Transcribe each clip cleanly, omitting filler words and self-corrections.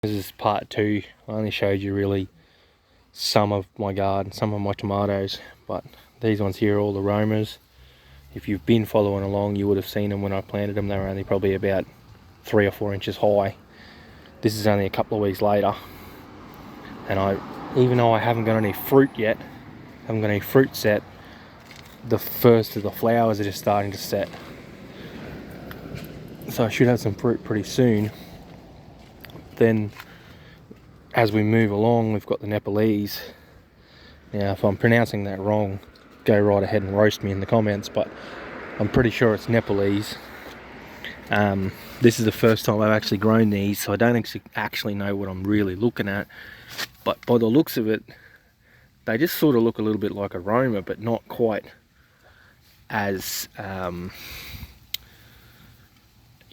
This is part 2. I only showed you really some of my garden, some of my tomatoes, but these ones here are all the Romas. If you've been following along, you would have seen them when I planted them. They were only probably about 3 or 4 inches high. This is only a couple of weeks later, and even though I haven't got any fruit yet, haven't got any fruit set, the first of the flowers are just starting to set. So I should have some fruit pretty soon. Then as we move along, we've got the Nepalese. Now if I'm pronouncing that wrong, go right ahead and roast me in the comments, but I'm pretty sure it's Nepalese. This is the first time I've actually grown these, so I don't actually know what I'm really looking at, but by the looks of it, they just sort of look a little bit like a Roma, but not quite as you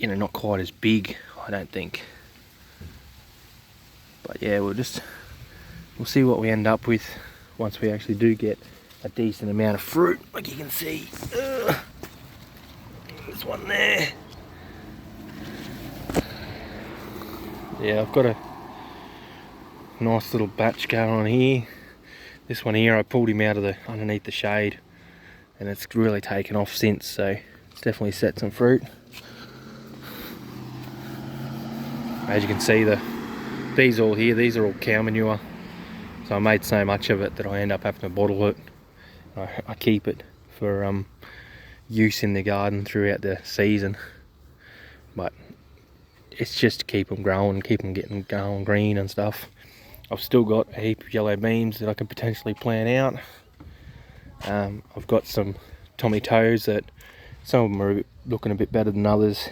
know, not quite as big, I don't think. But yeah, we'll see what we end up with once we actually do get a decent amount of fruit. Like you can see, there's one there. Yeah, I've got a nice little batch going on here. This one here, I pulled him out of underneath the shade, and it's really taken off since, so it's definitely set some fruit. As you can see, these are all cow manure, so I made so much of it that I end up having to bottle it. I keep it for use in the garden throughout the season, but it's just to keep them growing, keep them getting going green and stuff. I've still got a heap of yellow beans that I can potentially plant out. I've got some Tommy toes that some of them are looking a bit better than others,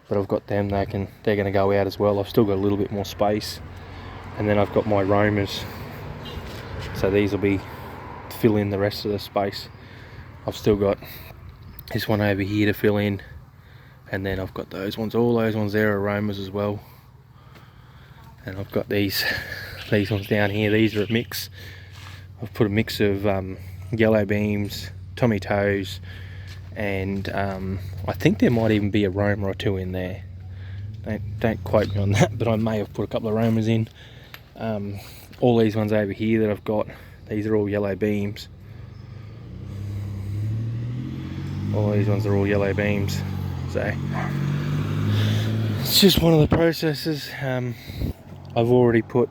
but I've got them, they're going to go out as well. I've still got a little bit more space, and then I've got my Romas, so these will fill in the rest of the space. I've still got this one over here to fill in, and then I've got those ones, all those ones there are Romas as well, and I've got these ones down here. These are a mix. I've put a mix of yellow beams, Tommy toes, and I think there might even be a Roma or two in there. Don't quote me on that, but I may have put a couple of Romas in. All these ones over here that I've got, these are all yellow beams. All these ones are all yellow beams, so it's just one of the processes. I've already put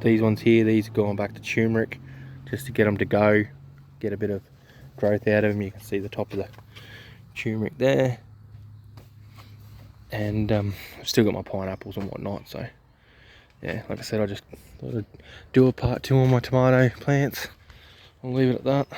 these ones here, these are going back to turmeric just to get them to go, get a bit of growth out of them. You can see the top of the turmeric there, and I've still got my pineapples and whatnot. So yeah, like I said, I just thought I'd do a part 2 on my tomato plants. I'll leave it at that.